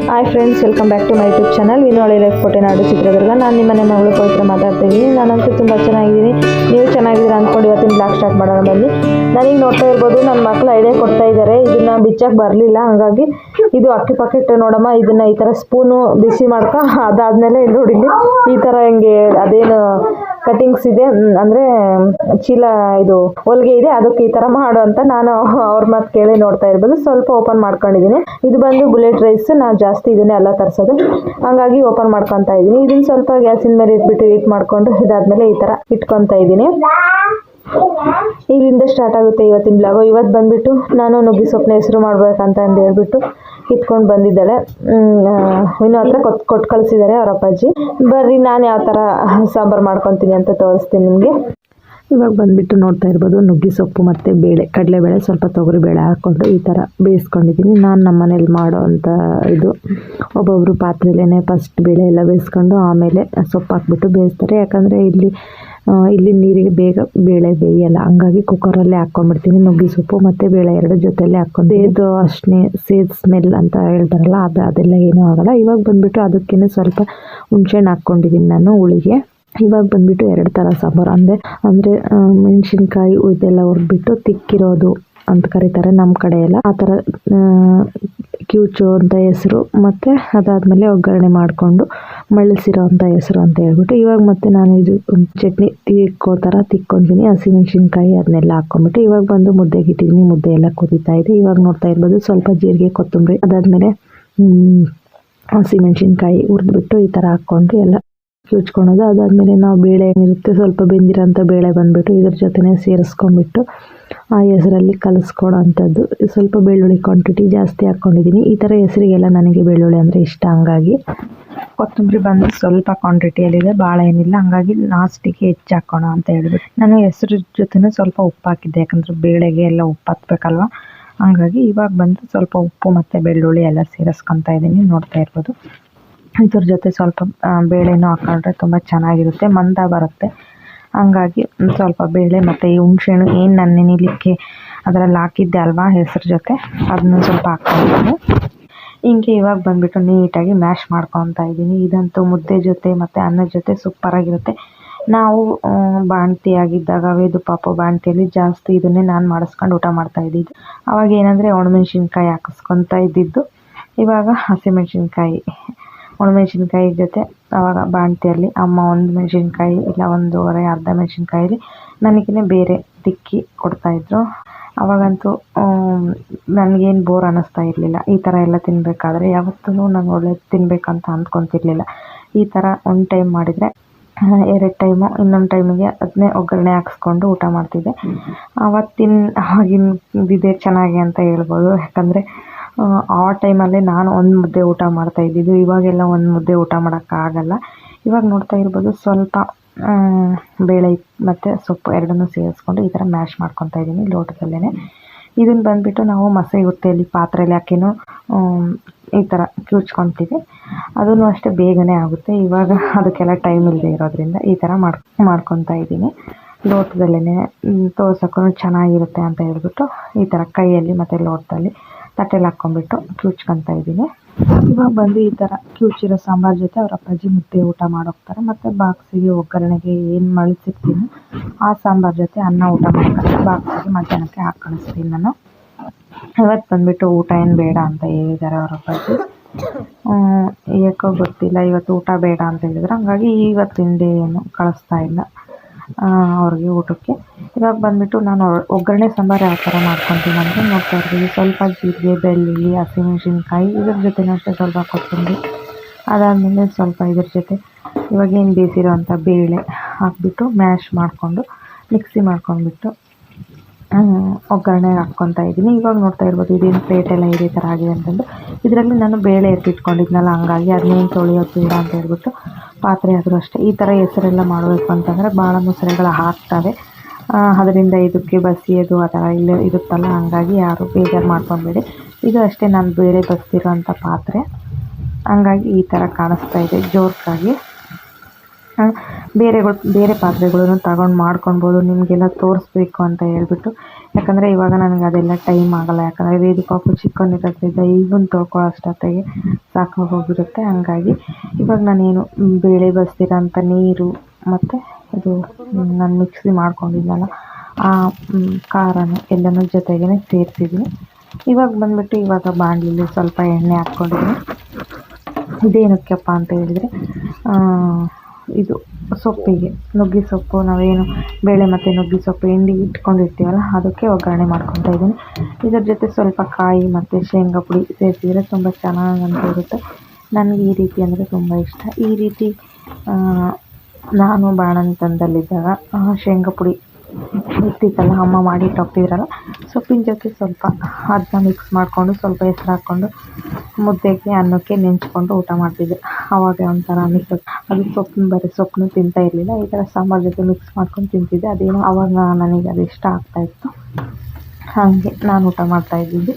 Hi friends, welcome back to my YouTube channel Vinoli life ಕೋಟೆನಾಡು ಚಿತ್ರದುರ್ಗ. ನಾನು ನಿಮ್ಮ ಮನೆ ಮಗಳು ಪವಿತ್ರ ಮಾತಾಡ್ತಾ ಇದ್ದೀನಿ. ನಾನಂತೂ ತುಂಬ ಚೆನ್ನಾಗಿದ್ದೀನಿ, ನೀವು ಚೆನ್ನಾಗಿದ್ದೀರಾ ಅಂದ್ಕೊಂಡು ಇವತ್ತಿನ ಬ್ಲಾಗ್ ಸ್ಟಾರ್ಟ್ ಮಾಡೋಣ ಬನ್ನಿ. ನನಗೆ ನೋಡ್ತಾ ಇರ್ಬೋದು, ನನ್ನ ಮಕ್ಕಳು ಐಡಿಯಾ ಕೊಡ್ತಾ ಇದ್ದಾರೆ. ಇದನ್ನು ಬಿಚ್ಚಕ್ಕೆ ಬರಲಿಲ್ಲ, ಹಾಗಾಗಿ ಇದು ಅಕ್ಕಿ ಪಾಕೆಟ್ ನೋಡಮ್ಮ, ಇದನ್ನು ಈ ಥರ ಸ್ಪೂನು ಬಿಸಿ ಮಾಡ್ಕೊ, ಅದಾದಮೇಲೆ ನೋಡಿ ಈ ಥರ ಹಿಂಗೆ ಅದೇನು ಕಟಿಂಗ್ಸ್ ಇದೆ ಅಂದರೆ ಚೀಲ ಇದು ಹೊಲಿಗೆ ಇದೆ, ಅದಕ್ಕೆ ಈ ಥರ ಮಾಡು ಅಂತ ನಾನು ಅವ್ರ ಮಾತು ಕೇಳಿ ನೋಡ್ತಾ ಇರ್ಬೋದು. ಸ್ವಲ್ಪ ಓಪನ್ ಮಾಡ್ಕೊಂಡಿದ್ದೀನಿ. ಇದು ಬಂದು ಬುಲೆಟ್ ರೈಸ್, ನಾವು ಜಾಸ್ತಿ ಇದನ್ನೇ ಎಲ್ಲ ತರಿಸೋದು, ಹಾಗಾಗಿ ಓಪನ್ ಮಾಡ್ಕೊತಾ ಇದ್ದೀನಿ. ಇದನ್ನು ಸ್ವಲ್ಪ ಗ್ಯಾಸಿನ ಮೇಲೆ ಇಟ್ಬಿಟ್ಟು ಹೀಟ್ ಮಾಡಿಕೊಂಡು ಇದಾದ್ಮೇಲೆ ಈ ಥರ ಇಟ್ಕೊತಾ ಇದ್ದೀನಿ. ಇಲ್ಲಿಂದ ಸ್ಟಾರ್ಟ್ ಆಗುತ್ತೆ ಇವತ್ತಿನ ಬ್ಲಾಗು. ಇವತ್ತು ಬಂದುಬಿಟ್ಟು ನಾನು ನುಗ್ಗಿ ಸೊಪ್ಪನ್ನ ಹೆಸರು ಮಾಡ್ಬೇಕಂತ ಅಂದು ಹೇಳ್ಬಿಟ್ಟು ಇಟ್ಕೊಂಡು ಬಂದಿದ್ದಾಳೆ. ಇನ್ನೂ ಹತ್ರ ಕೊಟ್ಟು ಕಳಿಸಿದ್ದಾರೆ ಅವ್ರ ಅಪ್ಪಾಜಿ. ಬರ್ರಿ ನಾನು ಯಾವ ಥರ ಸಾಂಬಾರು ಮಾಡ್ಕೊತೀನಿ ಅಂತ ತೋರಿಸ್ತೀನಿ ನಿಮಗೆ. ಇವಾಗ ಬಂದುಬಿಟ್ಟು ನೋಡ್ತಾ ಇರ್ಬೋದು, ನುಗ್ಗಿ ಸೊಪ್ಪು ಮತ್ತು ಬೇಳೆ, ಕಡಲೆಬೇಳೆ, ಸ್ವಲ್ಪ ತೊಗರಿಬೇಳೆ ಹಾಕ್ಕೊಂಡು ಈ ಥರ ಬೇಯಿಸ್ಕೊಂಡಿದ್ದೀನಿ. ನಾನು ನಮ್ಮ ಮನೇಲಿ ಮಾಡೋ ಅಂಥ ಇದು, ಒಬ್ಬೊಬ್ಬರು ಪಾತ್ರೆಯಲ್ಲೇ ಫಸ್ಟ್ ಬೇಳೆ ಎಲ್ಲ ಬೇಯಿಸ್ಕೊಂಡು ಆಮೇಲೆ ಸೊಪ್ಪು ಹಾಕ್ಬಿಟ್ಟು ಬೇಯಿಸ್ತಾರೆ. ಯಾಕಂದರೆ ಇಲ್ಲಿ ನೀರಿಗೆ ಬೇಗ ಬೇಳೆ ಬೇಯಲ್ಲ, ಹಂಗಾಗಿ ಕುಕ್ಕರಲ್ಲೇ ಹಾಕ್ಕೊಂಡ್ಬಿಡ್ತೀನಿ. ನುಗ್ಗಿ ಸೊಪ್ಪು ಮತ್ತು ಬೇಳೆ ಎರಡು ಜೊತೆಯಲ್ಲೇ ಹಾಕ್ಕೊಂಡು ಸೇದು ಅಷ್ಟೇ ಸೇದ್ ಸ್ಮೆಲ್ ಅಂತ ಹೇಳ್ತಾರಲ್ಲ, ಅದೆಲ್ಲ ಏನೂ ಆಗೋಲ್ಲ. ಇವಾಗ ಬಂದುಬಿಟ್ಟು ಅದಕ್ಕೇ ಸ್ವಲ್ಪ ಹುಣ್ಸೆಹಣ್ಣು ಹಾಕ್ಕೊಂಡಿದ್ದೀನಿ ನಾನು ಹುಳಿಗೆ. ಇವಾಗ ಬಂದುಬಿಟ್ಟು ಎರಡು ಥರ ಸಾಂಬಾರು ಅಂದರೆ ಮೆಣಸಿನ್ಕಾಯಿ ಇದೆಲ್ಲ ಹುರಿದ್ಬಿಟ್ಟು ತಿಕ್ಕಿರೋದು ಅಂತ ಕರೀತಾರೆ ನಮ್ಮ ಕಡೆ ಎಲ್ಲ, ಆ ಥರ ಕ್ಯೂಚು ಅಂತ ಹೆಸರು, ಮತ್ತು ಅದಾದಮೇಲೆ ಒಗ್ಗರಣೆ ಮಾಡಿಕೊಂಡು ಮಳ್ಳಿಸಿರೋ ಅಂಥ ಹೆಸರು ಅಂತ ಹೇಳ್ಬಿಟ್ಟು. ಇವಾಗ ಮತ್ತೆ ನಾನು ಇದು ಚಟ್ನಿ ಥರ ತಿಕ್ಕೊತೀನಿ, ಹಸಿಮೆಣ್ಸಿನ್ಕಾಯಿ ಅದನ್ನೆಲ್ಲ ಹಾಕ್ಕೊಂಬಿಟ್ಟು. ಇವಾಗ ಬಂದು ಮುದ್ದೆಗೆ ಇಟ್ಟಿದ್ದೀನಿ, ಮುದ್ದೆ ಎಲ್ಲ ಕುದೀತಾ ಇದೆ. ಇವಾಗ ನೋಡ್ತಾ ಇರ್ಬೋದು, ಸ್ವಲ್ಪ ಜೀರಿಗೆ, ಕೊತ್ತಂಬರಿ, ಅದಾದಮೇಲೆ ಹಸಿಮೆಣ್ಸಿನ್ಕಾಯಿ ಹುರಿದ್ಬಿಟ್ಟು ಈ ಥರ ಹಾಕ್ಕೊಂಡು ಎಲ್ಲ ಕ್ಯೂಚ್ಕೊಳೋದು. ಅದಾದಮೇಲೆ ನಾವು ಬೇಳೆ ಏನಿರುತ್ತೆ ಸ್ವಲ್ಪ ಬೆಂದಿರೋಂಥ ಬೇಳೆ ಬಂದುಬಿಟ್ಟು ಇದ್ರ ಜೊತೆನೇ ಸೇರಿಸ್ಕೊಂಡ್ಬಿಟ್ಟು ಆ ಹೆಸರಲ್ಲಿ ಕಲಿಸ್ಕೊಡೋ ಅಂಥದ್ದು. ಸ್ವಲ್ಪ ಬೆಳ್ಳುಳ್ಳಿ ಕ್ವಾಂಟಿಟಿ ಜಾಸ್ತಿ ಹಾಕ್ಕೊಂಡಿದ್ದೀನಿ. ಈ ಥರ ಹೆಸರಿಗೆಲ್ಲ ನನಗೆ ಬೆಳ್ಳುಳ್ಳಿ ಅಂದರೆ ಇಷ್ಟ, ಹಂಗಾಗಿ ಕೊತ್ತಂಬರಿ ಬಂದು ಸ್ವಲ್ಪ ಕ್ವಾಂಟಿಟಿಯಲ್ಲಿದೆ, ಭಾಳ ಏನಿಲ್ಲ, ಹಂಗಾಗಿ ಲಾಸ್ಟಿಗೆ ಹೆಚ್ಚು ಹಾಕೋಣ ಅಂತ ಹೇಳ್ಬಿಟ್ಟು ನಾನು ಹೆಸರು ಜೊತೆನೂ ಸ್ವಲ್ಪ ಉಪ್ಪು ಹಾಕಿದ್ದೆ, ಯಾಕಂದರೆ ಬೇಳೆಗೆ ಎಲ್ಲ ಉಪ್ಪು ಹಾಕ್ಬೇಕಲ್ವ, ಹಂಗಾಗಿ ಇವಾಗ ಬಂದು ಸ್ವಲ್ಪ ಉಪ್ಪು ಮತ್ತು ಬೆಳ್ಳುಳ್ಳಿ ಎಲ್ಲ ಸೇರಿಸ್ಕೊತಾ ಇದ್ದೀನಿ. ನೋಡ್ತಾ ಇರ್ಬೋದು, ಇದ್ರ ಜೊತೆ ಸ್ವಲ್ಪ ಬೇಳೆನೂ ಹಾಕೊಂಡ್ರೆ ತುಂಬ ಚೆನ್ನಾಗಿರುತ್ತೆ, ಮಂದ ಬರುತ್ತೆ. ಹಂಗಾಗಿ ಸ್ವಲ್ಪ ಬೇಳೆ ಮತ್ತು ಈ ಹುಣ್ಸೆಹಣ್ಣು ಏನು ನಾನು ನೆನೆಯಲಿಕ್ಕೆ ಅದರಲ್ಲಿ ಹಾಕಿದ್ದೆ ಅಲ್ವಾ ಹೆಸರು ಜೊತೆ, ಅದನ್ನು ಸ್ವಲ್ಪ ಹಾಕ್ಕೊಂಡಿದ್ದೀನಿ. ಹಿಂಗೆ ಇವಾಗ ಬಂದುಬಿಟ್ಟು ನೀಟಾಗಿ ಮ್ಯಾಶ್ ಮಾಡ್ಕೊತಾ ಇದ್ದೀನಿ. ಇದಂತೂ ಮುದ್ದೆ ಜೊತೆ ಮತ್ತು ಅನ್ನದ ಜೊತೆ ಸೂಪರಾಗಿರುತ್ತೆ. ನಾವು ಬಾಣ್ತಿ ಆಗಿದ್ದಾಗ ವೇದು ಪಾಪು ಬಾಣ್ತಿಯಲ್ಲಿ ಜಾಸ್ತಿ ಇದನ್ನೇ ನಾನು ಮಾಡಿಸ್ಕೊಂಡು ಊಟ ಮಾಡ್ತಾಯಿದ್ದಿದ್ದು. ಅವಾಗ ಏನಂದರೆ ಒಣಮೆಣ್ಸಿನ್ಕಾಯಿ ಹಾಕಿಸ್ಕೊತಾ ಇದ್ದಿದ್ದು, ಇವಾಗ ಹಸಿಮೆಣ್ಸಿನ್ಕಾಯಿ ಒಣಮೆಣ್ಸಿನ್ಕಾಯಿ ಜೊತೆ ಆವಾಗ ಬಾಣ್ತಿಯಲ್ಲಿ ಅಮ್ಮ ಒಂದು ಮೆಣಸಿನ್ಕಾಯಿ ಇಲ್ಲ ಒಂದೂವರೆ ಅರ್ಧ ಮೆಣಸಿನ್ಕಾಯಲ್ಲಿ ನನಗೇ ಬೇರೆ ತಿಕ್ಕಿ ಕೊಡ್ತಾಯಿದ್ರು. ಅವಾಗಂತೂ ನನಗೇನು ಬೋರ್ ಅನ್ನಿಸ್ತಾ ಇರಲಿಲ್ಲ. ಈ ಥರ ಎಲ್ಲ ತಿನ್ನಬೇಕಾದ್ರೆ ಯಾವತ್ತೂ ನಾನು ಒಳ್ಳೇದು ತಿನ್ನಬೇಕಂತ ಅಂದ್ಕೊತಿರ್ಲಿಲ್ಲ. ಈ ಥರ ಒಂದು ಟೈಮ್ ಮಾಡಿದರೆ ಎರಡು ಟೈಮು ಇನ್ನೊಂದು ಟೈಮಿಗೆ ಅದನ್ನೇ ಒಗ್ಗರಣೆ ಹಾಕ್ಸ್ಕೊಂಡು ಊಟ ಮಾಡ್ತಿದ್ದೆ. ಆಗಿನ ಇದೇ ಚೆನ್ನಾಗಿ ಅಂತ ಹೇಳ್ಬೋದು. ಯಾಕಂದರೆ ಆ ಟೈಮಲ್ಲೇ ನಾನು ಒಂದು ಮುದ್ದೆ ಊಟ ಮಾಡ್ತಾಯಿದ್ದಿದ್ದು, ಇವಾಗೆಲ್ಲ ಒಂದು ಮುದ್ದೆ ಊಟ ಮಾಡೋಕ್ಕಾಗಲ್ಲ. ಇವಾಗ ನೋಡ್ತಾ ಇರ್ಬೋದು, ಸ್ವಲ್ಪ ಬೇಳೆ ಮತ್ತು ಸೊಪ್ಪು ಎರಡನ್ನೂ ಸೇರಿಸ್ಕೊಂಡು ಈ ಥರ ಮ್ಯಾಶ್ ಮಾಡ್ಕೊತಾ ಇದ್ದೀನಿ ಲೋಟದಲ್ಲೇ. ಇದನ್ನು ಬಂದುಬಿಟ್ಟು ನಾವು ಮಸೆ ಹುಟ್ಟೆಯಲ್ಲಿ ಪಾತ್ರೆಯಲ್ಲಿ ಹಾಕಿನೂ ಈ ಥರ ಕ್ಯೂಚ್ಕೊತೀವಿ, ಅದೂ ಅಷ್ಟೇ ಬೇಗನೆ ಆಗುತ್ತೆ. ಇವಾಗ ಅದಕ್ಕೆಲ್ಲ ಟೈಮ್ ಇಲ್ಲದೆ ಇರೋದ್ರಿಂದ ಈ ಥರ ಮಾಡ್ಕೊತಾ ಇದ್ದೀನಿ ಲೋಟದಲ್ಲೇ. ತೋರ್ಸೋಕ್ಕೂ ಚೆನ್ನಾಗಿರುತ್ತೆ ಅಂತ ಹೇಳ್ಬಿಟ್ಟು ಈ ಥರ ಕೈಯಲ್ಲಿ ಮತ್ತು ಲೋಟದಲ್ಲಿ ತಟ್ಟೆಲಿ ಹಾಕ್ಕೊಂಡ್ಬಿಟ್ಟು ಕ್ಯೂಚ್ಕೊತಾ ಇದ್ದೀನಿ. ಇವಾಗ ಬಂದು ಈ ಥರ ಕ್ಯೂಚಿರೋ ಸಾಂಬಾರು ಜೊತೆ ಅವ್ರ ಅಪ್ಪಾಜಿ ಮುದ್ದೆ ಊಟ ಮಾಡೋಗ್ತಾರೆ, ಮತ್ತು ಬಾಕ್ಸಿಗೆ ಒಗ್ಗರಣೆಗೆ ಏನು ಮಳಿಸಿರ್ತೀನಿ ಆ ಸಾಂಬಾರು ಜೊತೆ ಅನ್ನ ಊಟ ಮಾಡ್ಕೊಂಡು ಬಾಕ್ಸಿಗೆ ಮಧ್ಯಾಹ್ನಕ್ಕೆ ಹಾಕಿ ಕಳಿಸ್ತೀನಿ ನಾನು. ಇವತ್ತು ಬಂದುಬಿಟ್ಟು ಊಟ ಏನು ಬೇಡ ಅಂತ ಹೇಳಿದ್ದಾರೆ ಅವ್ರ ಅಪ್ಪಾಜಿ. ಯಾಕೋ ಗೊತ್ತಿಲ್ಲ, ಇವತ್ತು ಊಟ ಬೇಡ ಅಂತ ಹೇಳಿದ್ರು, ಹಂಗಾಗಿ ಇವತ್ತು ತಿಂಡಿ ಏನು ಕಳಿಸ್ತಾ ಇಲ್ಲ ಅವ್ರಿಗೆ ಊಟಕ್ಕೆ. ಇವಾಗ ಬಂದುಬಿಟ್ಟು ನಾನು ಒಗ್ಗರಣೆ ಸಾಂಬಾರು ಯಾವ ಥರ ಮಾಡ್ಕೊತೀನಿ ಅಂದರೆ ನೋಡ್ತಾ ಇರ್ತೀವಿ, ಸ್ವಲ್ಪ ಜೀರಿಗೆ, ಬೆಳ್ಳುಳ್ಳಿ, ಹಸಿಮೆಣ್ಸಿನ್ಕಾಯಿ, ಇದ್ರ ಜೊತೆನೂ ಅಷ್ಟೇ ಸ್ವಲ್ಪ ಕೊತ್ತಂಬರಿ, ಅದಾದಮೇಲೆ ಸ್ವಲ್ಪ ಇದ್ರ ಜೊತೆ ಇವಾಗೇನು ಬೇಯಿಸಿರೋ ಅಂಥ ಬೇಳೆ ಹಾಕ್ಬಿಟ್ಟು ಮ್ಯಾಶ್ ಮಾಡಿಕೊಂಡು ಮಿಕ್ಸಿ ಮಾಡ್ಕೊಂಡ್ಬಿಟ್ಟು ಒಗ್ಗರಣೆ ಹಾಕ್ಕೊತಾ ಇದ್ದೀನಿ. ಇವಾಗ ನೋಡ್ತಾ ಇರ್ಬೋದು, ಇದೇನು ಪ್ಲೇಟೆಲ್ಲ ಇದೇ ಥರ ಆಗಿದೆ ಅಂತಂದು ಇದರಲ್ಲಿ ನಾನು ಬೇಳೆ ಎತ್ತಿಟ್ಕೊಂಡಿದ್ನಲ್ಲ, ಹಂಗಾಗಿ ಅದನ್ನೇನು ತೊಳೆಯೋದು ಬೇಡ ಅಂತ ಹೇಳ್ಬಿಟ್ಟು ಪಾತ್ರೆ ಆದರೂ ಅಷ್ಟೇ ಈ ಥರ ಹೆಸರೆಲ್ಲ ಮಾಡಬೇಕು ಅಂತಂದರೆ ಭಾಳ ಮೊಸರೆಗಳು ಹಾಕ್ತವೆ, ಅದರಿಂದ ಇದಕ್ಕೆ ಬಸಿಯೋದು ಆ ಥರ ಇಲ್ಲ ಇರುತ್ತಲ್ಲ, ಹಂಗಾಗಿ ಯಾರು ಬೇಜಾರು ಮಾಡ್ಕೊಬೇಡಿ. ಇದು ಅಷ್ಟೇ ನಾನು ಬೇಳೆ ಬಸ್ತಿರೋ ಅಂಥ ಪಾತ್ರೆ, ಹಂಗಾಗಿ ಈ ಥರ ಕಾಣಿಸ್ತಾ ಇದೆ ಜೋರ್ಕಾಗಿ. ಬೇರೆ ಪಾತ್ರೆಗಳನ್ನು ತಗೊಂಡು ಮಾಡ್ಕೊಳ್ಬೋದು ನಿಮಗೆಲ್ಲ ತೋರಿಸ್ಬೇಕು ಅಂತ ಹೇಳ್ಬಿಟ್ಟು. ಯಾಕಂದರೆ ಇವಾಗ ನನಗೆ ಅದೆಲ್ಲ ಟೈಮ್ ಆಗೋಲ್ಲ, ಯಾಕಂದರೆ ವೇದಿ ಪಾಪು ಚಿಕ್ಕವನಿರೋದ್ರಿಂದ ಈಗಲೂ ತೊಳ್ಕೊಳ್ಳೋ ಅಷ್ಟೊತ್ತಿಗೆ ಸಾಕಾಗೋಗಿರುತ್ತೆ. ಹಂಗಾಗಿ ಇವಾಗ ನಾನೇನು ಬೇಳೆ ಬಸ್ದಿರೋಂಥ ನೀರು ಮತ್ತು ಇದು ನಾನು ಮಿಕ್ಸಿ ಮಾಡ್ಕೊಂಡಿದ್ದೆನಲ್ಲ ಆ ಖಾರನೂ ಎಲ್ಲನೂ ಜೊತೆಗೇ ಸೇರಿಸಿದ್ದೀನಿ. ಇವಾಗ ಬಂದುಬಿಟ್ಟು ಇವಾಗ ಬಾಣಲಿಲಿ ಸ್ವಲ್ಪ ಎಣ್ಣೆ ಹಾಕ್ಕೊಂಡಿದ್ದೀನಿ. ಇದೇನಕ್ಕೆಪ್ಪ ಅಂತ ಹೇಳಿದರೆ ಇದು ಸೊಪ್ಪಿಗೆ, ನುಗ್ಗೆ ಸೊಪ್ಪು ನಾವೇನು ಬೇಳೆ ಮತ್ತು ನುಗ್ಗೆ ಸೊಪ್ಪು ಹಿಂಡಿ ಇಟ್ಕೊಂಡಿರ್ತೀವಲ್ಲ ಅದಕ್ಕೆ ಒಗ್ಗರಣೆ ಮಾಡ್ಕೊತಾ ಇದ್ದೀನಿ. ಇದರ ಜೊತೆ ಸ್ವಲ್ಪ ಕಾಯಿ ಮತ್ತು ಶೇಂಗಾ ಪುಡಿ ಸೇರಿಸಿದರೆ ತುಂಬ ಚೆನ್ನಾಗಿ ಅಂತ ಇರುತ್ತೆ. ನನಗೆ ಈ ರೀತಿ ಅಂದರೆ ತುಂಬ ಇಷ್ಟ. ಈ ರೀತಿ ನಾನು ಬಾಣಂತನದಲ್ಲಿದ್ದಾಗ ಶೇಂಗಾ ಪುಡಿ ಇರ್ತಿತ್ತಲ್ಲ ಅಮ್ಮ ಮಾಡಿ ಇಟ್ಟಿದ್ರಲ್ಲ, ಸೊಪ್ಪಿನ ಜೊತೆ ಸ್ವಲ್ಪ ಅದನ್ನ ಮಿಕ್ಸ್ ಮಾಡಿಕೊಂಡು ಸ್ವಲ್ಪ ಹೆಸ್ರು ಹಾಕ್ಕೊಂಡು ಮುದ್ದೆಗೆ ಅನ್ನಕ್ಕೆ ನೆಂಚ್ಕೊಂಡು ಊಟ ಮಾಡ್ತಿದ್ದೆ. ಆವಾಗ ಒಂಥರ ಅನ್ನಿಸ್ತು. ಅದು ಬರೀ ಸೊಪ್ಪನ್ನು ತಿಂತಾ ಇರಲಿಲ್ಲ, ಈ ಥರ ಸಾಂಬಾರು ಜೊತೆ ಮಿಕ್ಸ್ ಮಾಡ್ಕೊಂಡು ತಿಂತಿದ್ದೆ. ಅದೇನೋ ಆವಾಗ ನನಗೆ ಅದು ಇಷ್ಟ ಆಗ್ತಾಯಿತ್ತು, ಹಾಗೆ ನಾನು ಊಟ ಮಾಡ್ತಾಯಿದ್ದಿದ್ದು.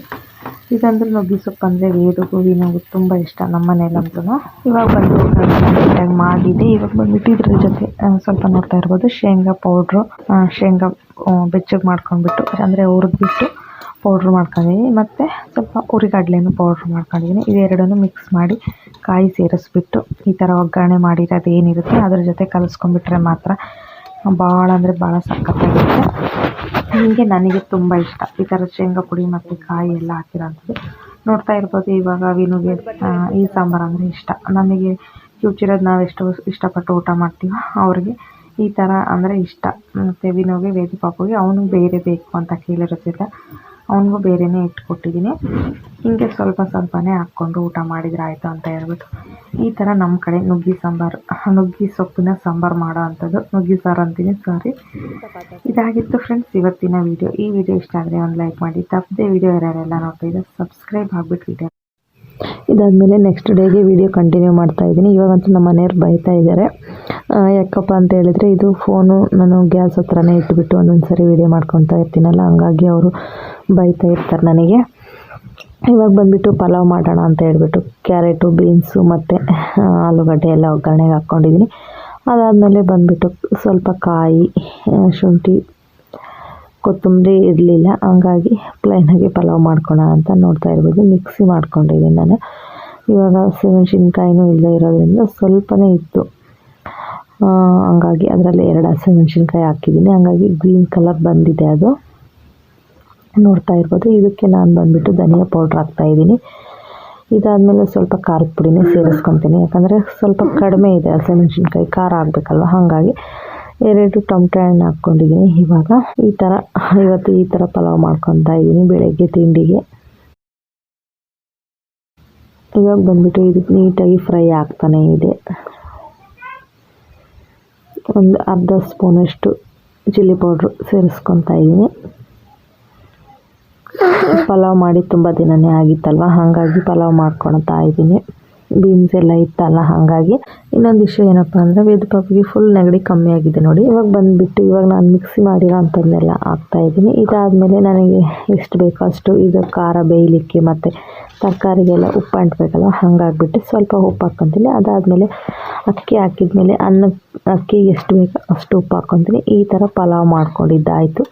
ಇದಂದ್ರೆ ನುಗ್ಗೆ ಸೊಪ್ಪು ಅಂದರೆ ವೇದಿಗೂ ವಿನೋಗೂ ತುಂಬ ಇಷ್ಟ ನಮ್ಮ ಮನೇಲಂತೂ. ಇವಾಗ ಬಂದು ನೀಟಾಗಿ ಮಾಡಿದ್ದೆ. ಇವಾಗ ಬಂದುಬಿಟ್ಟು ಇದ್ರ ಜೊತೆ ಸ್ವಲ್ಪ ನೋಡ್ತಾ ಇರ್ಬೋದು ಶೇಂಗಾ ಪೌಡ್ರು, ಶೇಂಗಾ ಬೆಚ್ಚಗೆ ಮಾಡ್ಕೊಂಡ್ಬಿಟ್ಟು ಅಂದರೆ ಹುರಿದ್ಬಿಟ್ಟು ಪೌಡ್ರ್ ಮಾಡ್ಕೊಂಡಿದ್ದೀನಿ. ಮತ್ತು ಸ್ವಲ್ಪ ಹುರಿಗಡ್ಲೆನೂ ಪೌಡ್ರ್ ಮಾಡ್ಕೊಂಡಿದ್ದೀನಿ. ಇವೆರಡನ್ನೂ ಮಿಕ್ಸ್ ಮಾಡಿ ಕಾಯಿ ಸೇರಿಸ್ಬಿಟ್ಟು ಈ ಥರ ಒಗ್ಗರಣೆ ಮಾಡಿರೋದು ಏನಿರುತ್ತೆ ಅದ್ರ ಜೊತೆ ಕಲಿಸ್ಕೊಂಡ್ಬಿಟ್ರೆ ಮಾತ್ರ ಭಾಳ ಅಂದರೆ ಭಾಳ ಸಖತ್ತಾಗಿರುತ್ತೆ. ಹೀಗೆ ನನಗೆ ತುಂಬ ಇಷ್ಟ ಈ ಥರ ಶೇಂಗಾ ಪುಡಿ ಮತ್ತು ಕಾಯಿ ಎಲ್ಲ ಹಾಕಿರೋಂಥದ್ದು. ನೋಡ್ತಾ ಇರ್ಬೋದು ಇವಾಗ ವಿನುಗೆ ಈ ಸಾಂಬಾರು ಅಂದರೆ ಇಷ್ಟ. ನಮಗೆ ರುಚಿರೋದು ನಾವು ಎಷ್ಟು ಇಷ್ಟಪಟ್ಟು ಊಟ ಮಾಡ್ತೀವೋ ಅವ್ರಿಗೆ ಈ ಥರ ಅಂದರೆ ಇಷ್ಟ. ಮತ್ತು ವಿನುಗೆ ವೇದಿ ಪಾಪುಗೆ ಅವನು ಬೇರೆ ಬೇಕು ಅಂತ ಕೇಳಿರೋದ್ರಿಂದ ಅವನಿಗೂ ಬೇರೆಯೇ ಇಟ್ಕೊಟ್ಟಿದ್ದೀನಿ. ಹೀಗೆ ಸ್ವಲ್ಪ ಸ್ವಲ್ಪನೇ ಹಾಕ್ಕೊಂಡು ಊಟ ಮಾಡಿದರೆ ಆಯಿತು ಅಂತ ಹೇಳ್ಬಿಟ್ಟು ಈ ಥರ ನಮ್ಮ ಕಡೆ ನುಗ್ಗೆ ಸೊಪ್ಪಿನ ಸಾಂಬಾರು ಮಾಡೋ ಅಂಥದ್ದು, ನುಗ್ಗೆ ಸಾರು ಅಂತೀನಿ, ಸಾರಿ. ಇದಾಗಿತ್ತು ಫ್ರೆಂಡ್ಸ್ ಇವತ್ತಿನ ವೀಡಿಯೋ. ಈ ವಿಡಿಯೋ ಇಷ್ಟ ಆದರೆ ಒಂದು ಲೈಕ್ ಮಾಡಿ, ತಪ್ಪದೆ ವಿಡಿಯೋ ಯಾರೆಲ್ಲ ನೋಡ್ತಾಯಿದ್ದರೆ ಸಬ್ಸ್ಕ್ರೈಬ್ ಆಗಿಬಿಟ್ಟು ವಿಡಿಯೋ. ಇದಾದಮೇಲೆ ನೆಕ್ಸ್ಟ್ ಡೇಗೆ ವಿಡಿಯೋ ಕಂಟಿನ್ಯೂ ಮಾಡ್ತಾಯಿದ್ದೀನಿ. ಇವಾಗಂತೂ ನಮ್ಮ ಮನೆಯವ್ರು ಬೈತಾ ಇದ್ದಾರೆ. ಯಾಕಪ್ಪ ಅಂತ ಹೇಳಿದರೆ ಇದು ಫೋನು ನಾನು ಗ್ಯಾಸ್ ಹತ್ರನೇ ಇಟ್ಬಿಟ್ಟು ಒಂದೊಂದು ಸರಿ ವಿಡಿಯೋ ಮಾಡ್ಕೊತಾ ಇರ್ತೀನಲ್ಲ, ಹಂಗಾಗಿ ಅವರು ಬೈತಾ ಇರ್ತಾರೆ ನನಗೆ. ಇವಾಗ ಬಂದುಬಿಟ್ಟು ಪಲಾವ್ ಮಾಡೋಣ ಅಂತ ಹೇಳ್ಬಿಟ್ಟು ಕ್ಯಾರೆಟು, ಬೀನ್ಸು ಮತ್ತು ಆಲೂಗಡ್ಡೆ ಎಲ್ಲ ಒಗ್ಗರಣೆಗೆ ಹಾಕ್ಕೊಂಡಿದ್ದೀನಿ. ಅದಾದಮೇಲೆ ಬಂದುಬಿಟ್ಟು ಸ್ವಲ್ಪ ಕಾಯಿ, ಶುಂಠಿ, ಕೊತ್ತಂಬರಿ ಇರಲಿಲ್ಲ, ಹಂಗಾಗಿ ಪ್ಲೈನಾಗಿ ಪಲಾವ್ ಮಾಡ್ಕೊಳ್ಳೋಣ ಅಂತ ನೋಡ್ತಾ ಇರ್ಬೋದು ಮಿಕ್ಸಿ ಮಾಡ್ಕೊಂಡಿದ್ದೀನಿ ನಾನು. ಇವಾಗ ಹಸಿಮೆಣ್ಸಿನ್ಕಾಯಿನೂ ಇಲ್ಲದೆ ಇರೋದ್ರಿಂದ ಸ್ವಲ್ಪನೇ ಇತ್ತು, ಹಂಗಾಗಿ ಅದರಲ್ಲಿ 2 ಹಸಿಮೆಣ್ಸಿನ್ಕಾಯಿ ಹಾಕಿದ್ದೀನಿ. ಹಂಗಾಗಿ ಗ್ರೀನ್ ಕಲರ್ ಬಂದಿದೆ ಅದು, ನೋಡ್ತಾ ಇರ್ಬೋದು. ಇದಕ್ಕೆ ನಾನು ಬಂದುಬಿಟ್ಟು ಧನಿಯಾ ಪೌಡ್ರ್ ಹಾಕ್ತಾಯಿದ್ದೀನಿ. ಇದಾದಮೇಲೆ ಸ್ವಲ್ಪ ಖಾರದ ಪುಡಿನೇ ಸೇರಿಸ್ಕೊತೀನಿ, ಯಾಕಂದರೆ ಸ್ವಲ್ಪ ಕಡಿಮೆ ಇದೆ ಹಸಿಮೆಣ್ಸಿನ್ಕಾಯಿ, ಖಾರ ಆಗಬೇಕಲ್ವ, ಹಾಗಾಗಿ 2 ಟೊಮಟೊ ಹಣ್ಣು ಹಾಕ್ಕೊಂಡಿದ್ದೀನಿ. ಇವತ್ತು ಈ ಥರ ಪಲಾವ್ ಮಾಡ್ಕೊತಾ ಇದ್ದೀನಿ ಬೆಳಗ್ಗೆ ತಿಂಡಿಗೆ. ಇವಾಗ ಬಂದುಬಿಟ್ಟು ಇದಕ್ಕೆ ನೀಟಾಗಿ ಫ್ರೈ ಆಗ್ತಾನೆ ಇದೆ. ಒಂದು ಅರ್ಧ ಸ್ಪೂನಷ್ಟು ಚಿಲ್ಲಿ ಪೌಡ್ರು ಸೇರಿಸ್ಕೊತಾ ಇದ್ದೀನಿ. ಪಲಾವ್ ಮಾಡಿ ತುಂಬ ದಿನವೇ ಆಗಿತ್ತಲ್ವ, ಹಾಗಾಗಿ ಪಲಾವ್ ಮಾಡ್ಕೊಳ್ತಾ ಇದ್ದೀನಿ. ಬೀನ್ಸ್ ಎಲ್ಲ ಇತ್ತಲ್ಲ, ಹಾಗಾಗಿ. ಇನ್ನೊಂದು ವಿಷಯ ಏನಪ್ಪ ಅಂದರೆ ವೇದ ಪಾಪಿಗೆ ಫುಲ್ ನೆಗಡಿ ಕಮ್ಮಿ ಆಗಿದೆ ನೋಡಿ. ಇವಾಗ ನಾನು ಮಿಕ್ಸಿ ಮಾಡಿರೋ ಅಂಥದ್ದನ್ನೆಲ್ಲ ಹಾಕ್ತಾಯಿದ್ದೀನಿ. ಇದಾದಮೇಲೆ ನನಗೆ ಎಷ್ಟು ಬೇಕೋ ಅಷ್ಟು ಇದು ಖಾರ ಬೇಯಲಿಕ್ಕೆ ಮತ್ತು ತರಕಾರಿಗೆಲ್ಲ ಉಪ್ಪು ಅಂಟಬೇಕಲ್ವ, ಹಾಗಾಗಿಬಿಟ್ಟು ಸ್ವಲ್ಪ ಉಪ್ಪು ಹಾಕ್ಕೊತೀನಿ. ಅದಾದಮೇಲೆ ಅಕ್ಕಿ ಹಾಕಿದ್ಮೇಲೆ ಅಕ್ಕಿಗೆ ಎಷ್ಟು ಬೇಕೋ ಅಷ್ಟು ಉಪ್ಪು ಹಾಕ್ಕೊತೀನಿ. ಈ ಥರ ಪಲಾವ್ ಮಾಡ್ಕೊಂಡಿದ್ದಾಯಿತು.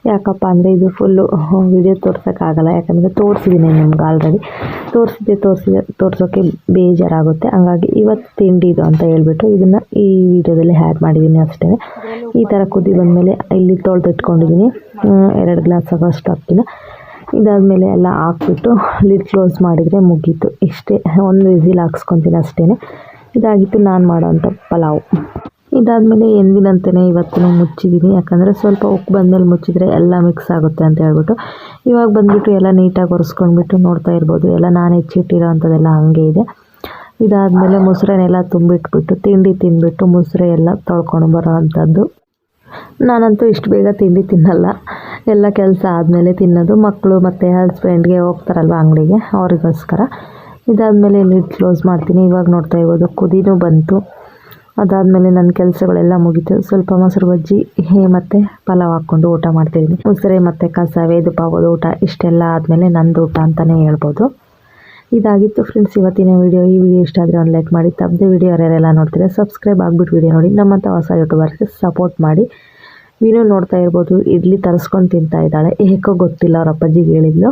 ಯಾಕಪ್ಪ ಅಂದರೆ ಇದು ಫುಲ್ಲು ವಿಡಿಯೋ ತೋರ್ಸೋಕ್ಕಾಗಲ್ಲ, ಯಾಕಂದರೆ ತೋರಿಸಿದ್ದೀನಿ ನಿಮ್ಗೆ ಆಲ್ರೆಡಿ. ತೋರಿಸೋಕ್ಕೆ ಬೇಜಾರಾಗುತ್ತೆ, ಹಂಗಾಗಿ ಇವತ್ತು ತಿಂಡಿದು ಅಂತ ಹೇಳ್ಬಿಟ್ಟು ಇದನ್ನು ಈ ವಿಡಿಯೋದಲ್ಲಿ ಆ್ಯಡ್ ಮಾಡಿದ್ದೀನಿ ಅಷ್ಟೇ. ಈ ಥರ ಕುದಿ ಬಂದಮೇಲೆ ಇಲ್ಲಿ ತೊಳೆದಿಟ್ಕೊಂಡಿದ್ದೀನಿ 2 ಗ್ಲಾಸ್ ಆಗೋಷ್ಟು ಅಕ್ಕಿನ. ಇದಾದಮೇಲೆ ಎಲ್ಲ ಹಾಕ್ಬಿಟ್ಟು ಲಿಡ್ ಕ್ಲೋಸ್ ಮಾಡಿದರೆ ಮುಗೀತು. ಇಷ್ಟೇ, 1 ವಿಸಿಲ್ ಹಾಕ್ಸ್ಕೊತೀನಿ ಅಷ್ಟೇ. ಇದಾಗಿತ್ತು ನಾನು ಮಾಡೋವಂಥ ಪಲಾವ್. ಇದಾದಮೇಲೆ ಎಂದಿನಂತೆಯೇ ಇವತ್ತು ಮುಚ್ಚಿದ್ದೀನಿ, ಯಾಕಂದರೆ ಸ್ವಲ್ಪ ಉಪ್ಪು ಬಂದಮೇಲೆ ಮುಚ್ಚಿದರೆ ಎಲ್ಲ ಮಿಕ್ಸ್ ಆಗುತ್ತೆ ಅಂತ ಹೇಳ್ಬಿಟ್ಟು. ಇವಾಗ ಬಂದುಬಿಟ್ಟು ಎಲ್ಲ ನೀಟಾಗಿ ಒರೆಸ್ಕೊಂಡ್ಬಿಟ್ಟು ನೋಡ್ತಾ ಇರ್ಬೋದು, ಎಲ್ಲ ನಾನು ಹೆಚ್ಚಿಟ್ಟಿರೋ ಅಂಥದ್ದೆಲ್ಲ ಹಾಗೆ ಇದೆ. ಇದಾದಮೇಲೆ ಮೊಸರನ್ನೆಲ್ಲ ತುಂಬಿಟ್ಬಿಟ್ಟು ತಿಂಡಿ ತಿಂದ್ಬಿಟ್ಟು ಮೊಸರು ಎಲ್ಲ ತೊಳ್ಕೊಂಡು ಬರೋ ಅಂಥದ್ದು. ನಾನಂತೂ ಇಷ್ಟು ಬೇಗ ತಿಂಡಿ ತಿನ್ನಲ್ಲ, ಎಲ್ಲ ಕೆಲಸ ಆದಮೇಲೆ ತಿನ್ನೋದು. ಮಕ್ಕಳು ಮತ್ತು ಹಸ್ಬೆಂಡ್ಗೆ ಹೋಗ್ತಾರಲ್ವ ಅಂಗಡಿಗೆ, ಅವ್ರಿಗೋಸ್ಕರ. ಇದಾದಮೇಲೆ ಲಿಡ್ ಕ್ಲೋಸ್ ಮಾಡ್ತೀನಿ. ಇವಾಗ ನೋಡ್ತಾ ಇರ್ಬೋದು ಕುದಿನೂ ಬಂತು. ಅದಾದಮೇಲೆ ನನ್ನ ಕೆಲಸಗಳೆಲ್ಲ ಮುಗೀತು. ಸ್ವಲ್ಪ ಮೊಸರು ಬಜ್ಜಿ ಮತ್ತು ಪಲಾವ್ ಹಾಕ್ಕೊಂಡು ಊಟ ಮಾಡ್ತಿದ್ದೀನಿ. ಮೊಸರೆ ಮತ್ತು ಕಸ ವೇದಪಾಪದ ಊಟ ಇಷ್ಟೆಲ್ಲ ಆದಮೇಲೆ ನಂದು ಊಟ ಅಂತಲೇ ಹೇಳ್ಬೋದು. ಇದಾಗಿತ್ತು ಫ್ರೆಂಡ್ಸ್ ಇವತ್ತಿನ ವಿಡಿಯೋ. ಈ ವಿಡಿಯೋ ಇಷ್ಟ ಆದರೆ ಒಂದು ಲೈಕ್ ಮಾಡಿ, ತಪ್ಪದೆ ವಿಡಿಯೋ ಯಾರೆಲ್ಲ ನೋಡ್ತೀರಾ ಸಬ್ಸ್ಕ್ರೈಬ್ ಆಗಿಬಿಟ್ಟು ವಿಡಿಯೋ ನೋಡಿ. ನಮ್ಮಂಥ ಹೊಸ ಯೂಟ್ಯೂಬರ್ಗೆ ಸಪೋರ್ಟ್ ಮಾಡಿ. ವಿಡಿಯೋ ನೋಡ್ತಾ ಇರ್ಬೋದು, ಇಡ್ಲಿ ತರಿಸ್ಕೊಂಡು ತಿಂತಾ ಇದ್ದಾಳೆ, ಏಕೋ ಗೊತ್ತಿಲ್ಲ ಅವ್ರ ಅಪ್ಪಾಜಿಗೆ ಹೇಳಿದ್ಲು.